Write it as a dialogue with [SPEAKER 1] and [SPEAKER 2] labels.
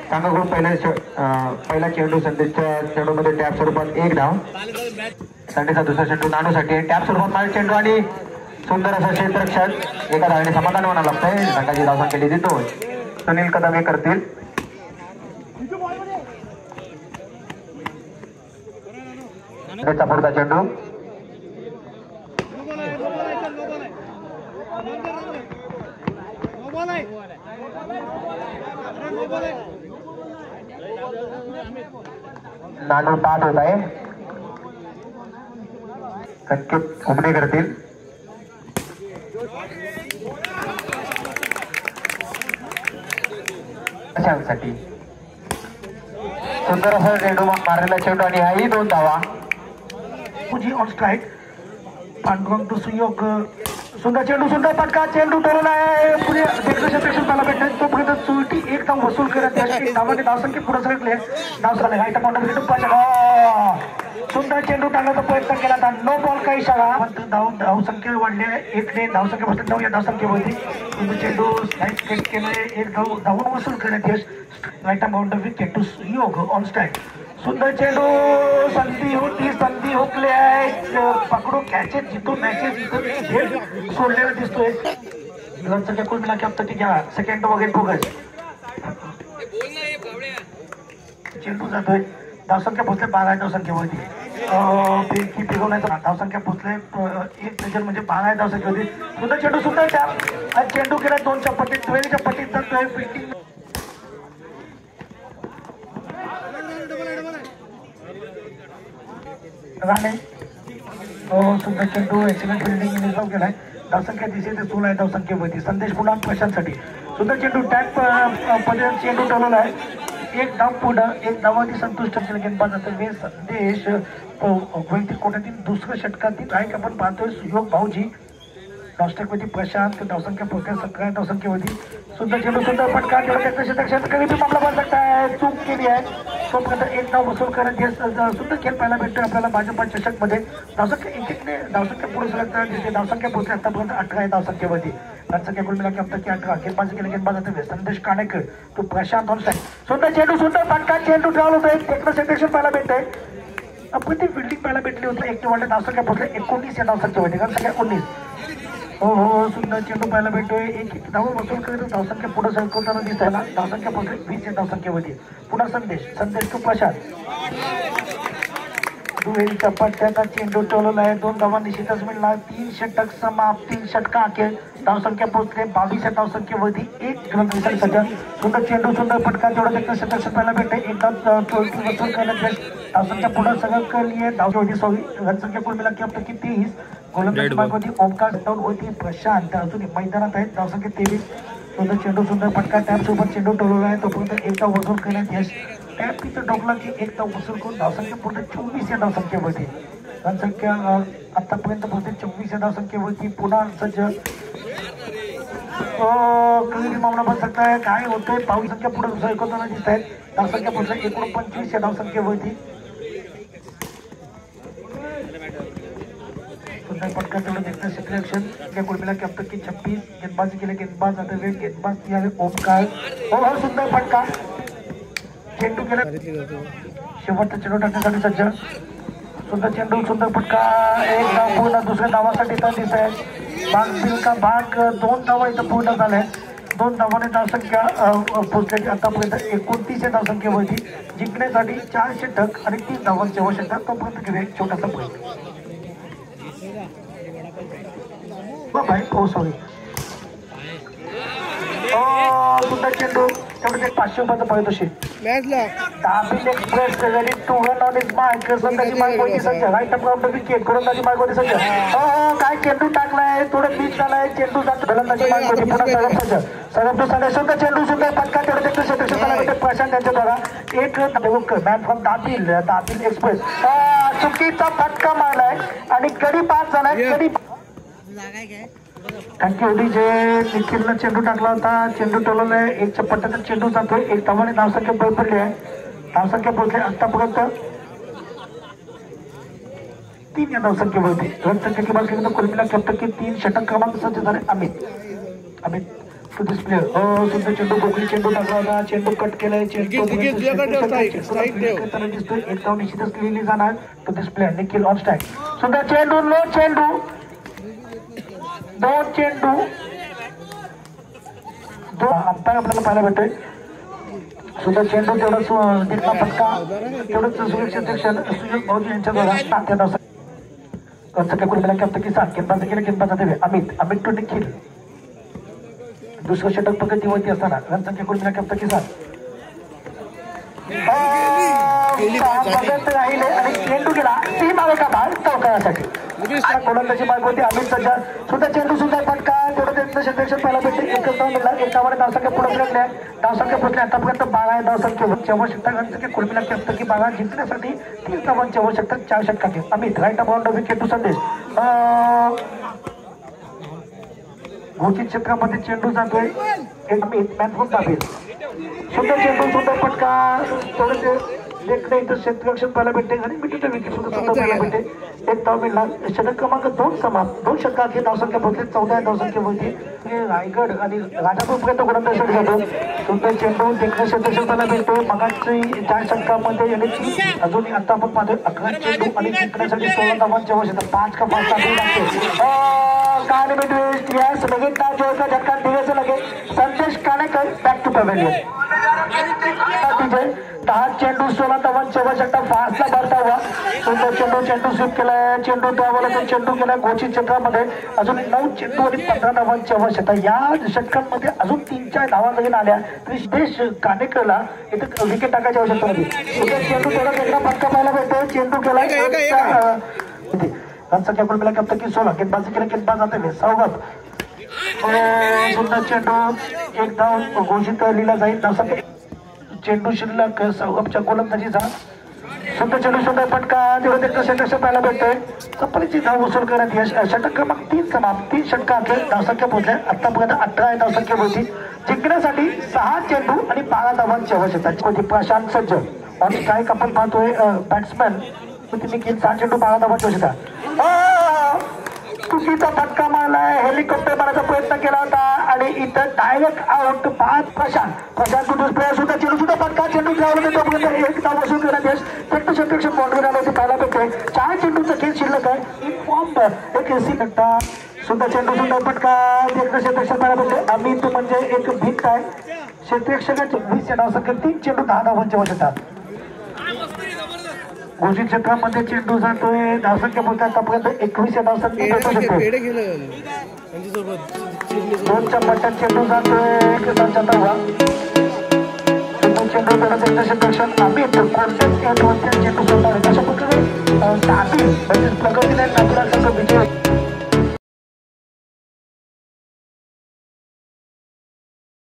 [SPEAKER 1] सांगाकडून पहिला चेंडू संदेशच्या चेंडूमध्ये टॅप स्वरूपात 1 धाव. संदेशचा दुसरा चेंडू नाणूसाठी टॅप स्वरूपात 5 चेंडू आणि सुंदर असा क्षेत्ररक्षक एका धावाने समाधान होणार लागतंय. संघाची धावसंख्या केली 2. सुनील कदम हे करतील. पुढचा चेंडू नाणू बाद होत आहे. संकेत उमणे करतील. साठी सुंदर असा चेंडू मारलेला चेंडू आणि हाही 2 धावा. On strike. Pandurang to Suyog. सुंदर चेंडू सुंदर फटका. चेंडू ठरवला आहे. पुढे सेक्शन त्याला भेटत तोपर्यंत चुलटी 1 धाव वसूल करत धावाने धावसंख्या पुढे सरकले. धाव सरकले राईट सुंदर चेंडू टाकण्याचा प्रयत्न केला होता. नो बॉल का इशारा. धावसंख्या वाढली आहे. 1 ने धावसंख्या बसली 9 या धावसंख्येवरती. सुंदर चेंडू स्ट्राईक केट केलंय. 1 धावून वसूल करण्यात यश. राईट बाउंड्री विकेट टू योग ऑन स्ट्राईक. सुंदर चेंडू. संधी हुकले आहे. पकडू कॅचेस जिथून मॅचेस सोडलेला दिसतोय. संख्या कुल मिला के अब तक घ्या. सेकंड वगैरे फोकस. चेंडू जातोय. धावसंख्या पोचले 12 धावसंख्येवरती. पिकवण्याचा धावसंख्या पोचले 1 नजर म्हणजे 12 धावसंख्येवरती. सुंदर चेंडू सुंदर टॅप आणि चेंडू केला 2च्या पट्टीत 12च्या पट्टीत जातोय. फिल्डिंग राणे. सुंदर चेंडू एक्सिलेंट फिल्डिंग रिझर्व केलाय. धावसंख्या दिसे ते 16 धावसंख्येवरती. संदेश पुन्हा प्रशांतसाठी. सुंदर चेंडू टॅप पद्धतीने चेंडू ठरवला आहे. 1 धाव पुढं 1 धावांनी संतुष्ट केलं गेंदबाज वे संदेश. वैयक्तिक कोट्यातील दुसऱ्या षटकातील आहे. आपण पाहतोय सुयोग भाऊजी. राष्ट्रपती प्रशांत. धावसंख्या पोहोचल्या 17 धावसंख्येवरती. सुंदर चेंडू सुंदर फटका. कधी मामला बन सकता है. चूक केली आहे. तोपर्यंत 1 धाव वसूल करत सुंदर खेळ पाहायला भेटतोय आपल्याला भाजपा चषक मध्ये. धावसंख्या 1-1ने धावसंख्या पुढे सरकता दिसते. धावसंख्या पोहोचली आतापर्यंत 18 धावसंख्येवरती. संख्या कुल मिला के अब तक 18. गेंदबाजी केले गेंदबाज जाते संदेश काणेकर तो प्रशांत ऑन स्ट्राईक. सुंदर चेंडू सुंदर फटका. चेंडू ठेवला होता. एक टेक्नो सेक्शन पाहायला भेटतंय. आपण ती फिल्डिंग पाहायला भेटली होती. 1 ने धावसंख्या पोहोचले 19 या धावसंख्येवरती. संख्या 19. हो सुंदर चेंडू पाहायला भेटतोय. 1 धाव वसूल करत धावसंख्या पुढे सरकवताना दिसत आहे. धावसंख्या पोहोचली 20 या धावसंख्येवरती. पुन्हा संदेश टू प्रशांत. दुहेरीच्या पट्ट्याचा चेंडू टोलवला आहे. 2 धावा निश्चितच मिळणार. 3 षटक समाप्त. 3 षटका अखेर. धावसंख्या पोहोचले 22 या धावसंख्येवरती. 1 रन सध्या. सुंदर चेंडू सुंदर फटका. तेवढं एक षटक पाहायला भेटते. 1 धाव वसूल करण्यात धावसंख्या पुढे सरकली आहे. धावसंख्या 24 रनसंख्या कुल मिला की अब तक 23. गोलंदाजी मार्गावरती ओमकार होती प्रशांत अजून मैदानात आहेत. धावसंख्या 23. सुंदर चेंडू सुंदर फटका. टॅप सोबत चेंडू टोलवला आहे. तोपर्यंत 1 धाव वसूल करण्यात यश. टॅप तिथं डोकला की 1 धाव वसूल करून धावसंख्या पूर्ण 24 या धावसंख्येवरती. रनसंख्या आतापर्यंत पोहोचते 24 या धावसंख्येवरती. पुन्हा सज्ज मामला बन सकता है. काय होतंय. धावसंख्या पुढे सरकवताना दिसत आहेत. धावसंख्या पोहोचले 29 या धावसंख्येवरती. पटका तेवढं देखते सिलेक्शन या कुल मिला के अब तक की 26. गेंदबाजी केले गेंदबाज जाते हुए गेंदबाज यावे ओमकार. हो सुंदर फटका. चेंडू केला. शेवटचा चेंडू टाकण्यासाठी सज्ज. सुंदर चेंडू सुंदर फटका. 1 धाव पूर्ण. दुसऱ्या धावासाठी तर दिसत आहे. भाग का भाग 2 धावा इथं पूर्ण झाल्या. 2 धावाने धावसंख्या पोहोचल्याची आतापर्यंत 29 या धावसंख्येवरती. जिंकण्यासाठी 4 षटक आणि 3 धावांची आवश्यकता. तोपर्यंत घेऊया एक छोटासा प्रयत्न. भाई सॉरी. सुंदर चेंडू. तेवढं 500 रुपयाचं पारितोषिक. दाबिल express ready to run on his mark. संघाची मार्गवरती सज्ज. Right up wicket. गोलंदाजी मार्गवरती सज्ज. काय चेंडू टाकलाय. थोडं बीच झालाय. चेंडू जातो गोलंदाजी मार्गवरती. पुन्हा सरब सज्ज. सरब टू संदेश. सुंदर चेंडू सुंदर फटका. तेवढं क्षेत्ररक्षक प्रशांत यांच्या द्वारा 1 मॅन फ्रॉम दाबिल एक्सप्रेस. चुकीचा फटका मारलाय आणि गडी पास झालाय. गडी थँक्यू. जे निखिलनं चेंडू टाकला होता. चेंडू टोलवलाय. 1च्या पट्ट्याचा चेंडू जातोय. 1 धावाने धावसंख्या बळ पडली आहे. धावसंख्या पोहोचली आतापर्यंत 3 या धावसंख्येवरती रनसंख्या किमान केली कुर्मिला कॅप्टन 3 षटक क्रमांक सज्ज झाले अमित टू दिस प्लेयर सुंदर चेंडू गोखली चेंडू टाकला चेंडू कट केलाय चेंडू दिसतोय एक धाव निश्चितच लिहिली जाणार to this player Nikhil on strike सुंदर चेंडू लो चेंडू 2 चेंडू अंपायर आपल्याला पाहायला भेटतोय सुंदर चेंडू तेवढंच दिला फटका तेवढंच सुरक्षित सुयोग भाऊजी यांच्या द्वारा रनसंख्या कुर्मिला कॅप्टन किसान गेंदबाजी केले गेंदबाजा देवे अमित टू निखिल दुसरं षटक प्रगतीवरती असताना रनसंख्या कुर्मिला कॅप्टन किसान राहिले आणि चेंडू गेला ती मागे का भाग चौकारासाठी गोलंदाजी मार्ग होती अमित सज्जा सुद्धा चेंडू सुद्धा फटका तेवढं त्यांचं क्षेत्ररक्षण पाहायला भेटते एकच धाव मिळाला एकावर धावसंख्या पुढे गेल्या धावसंख्या पोहोचल्या आतापर्यंत 12 धावसंख्येवर आवश्यकता रनसंख्या कुर्मिला कॅप्टन की 12 जिंकण्यासाठी 30 धावांची आवश्यकता 4 षटकांची Amit right round wicket to Sandesh घोषित क्षेत्रामध्ये चेंडू जातोय एक अमित मॅन फ्रॉम दाबेल सुंदर चेंडू सुंदर फटका थोडे देखणे इथं क्षेत्ररक्षण पाहायला भेटते आणि मिठूच्या विकेट सुद्धा पाहायला भेटते एक धाव मिळणार षटक क्रमांक 2 समाप्त 2 षटकांची धावसंख्या पोहोचली 14 धावसंख्येवरती रायगड आणि राजापूरपर्यंत गोलंदाजी जातो सुंदर चेंडू देखणे क्षेत्ररक्षण पाहायला भेटतो मगाची 4 षटकांमध्ये येण्याची अजूनही आता आपण पाहतोय 11 चेंडू आणि जिंकण्यासाठी 16 धावांची आवश्यकता 5 का 5 लागतो कहाणी भेटू यास लगेच नाव जोडचा झटका दिव्याचं लगेच संदेश काणेकर बॅक टू पॅव्हेलियन 10 चेंडू 16 धावांची आवश्यकता फास्टला भरता हुआ सुंदर चेंडू स्वीप केलाय चेंडू त्यावेळेला चेंडू केलाय घोषित क्षेत्रामध्ये अजून 9 चेंडू आणि 15 धावांची आवश्यकता या षटकांमध्ये अजून 3-4 धावा जरी आल्या तरी देश कानेकरला इथे विकेट टाकायची आवश्यकता होती सुंदर चेंडू थोडा वेगळा फटका पाहायला भेटतो चेंडू केलाय रनसंख्या कुर्मिला कॅप्टन की 16 गेंदबाजी केली गेंदबाज जाते सौगत सुंदर चेंडू एक धाव घोषित लिहिला जाईल धावसंख्या चेंडू शिल्लक सौगपच्या गोलंदाजीचा सुंदर चेंडू सुंदर फटका तेवढं त्यांचं क्षेत्ररक्षण पाहायला भेटतोय चप्पलीची धाव वसूल करण्यात यश षटक क्रमांक 3 समाप्त 3 षटकांचे धावसंख्या पोहोचल्या आतापर्यंत 18 धावसंख्या होती जिंकण्यासाठी 6 चेंडू आणि 12 धावांची आवश्यकता होती प्रशांत सज्ज ऑन स्ट्राईक आपण पाहतोय बॅट्समॅन निखिल 6 चेंडू 12 धावांची आवश्यकता चुकीचा फटका मारलाय हेलिकॉप्टर मारण्याचा प्रयत्न केला होता आणि इथं डायरेक्ट आउट 5 प्रशांत प्लेयर सुद्धा चेंडू सुद्धा फटका चेंडू खेळवला तोपर्यंत एक धाव वसूल करण्यात यश फक्त क्षेत्ररक्षण बाउंड्री आल्याचे पाहायला भेटते 4 चेंडूचा खेळ शिल्लक आहे इन्फॉर्म एक एसी कट्टा सुद्धा चेंडू सुद्धा फटका क्षेत्ररक्षण पाहायला भेटते अमित म्हणजे एक भिंत आहे क्षेत्ररक्षकाची 20 या धावसंख्या 3 चेंडू 10 धावांची आवश्यकता घोषित क्षेत्रामध्ये चेंडू जातोय धावसंख्या बोलता आतापर्यंत 21 या धावसंख्या भेटू शकते 2च्या पट्ट्यात चेंडू जातोय किसानच्या धावा चेंडू त्याला क्षेत्ररक्षण अमित कोणत्याच चेंडू सोडणार अशा प्रकारे प्रगतीने नागपूर संघ विजय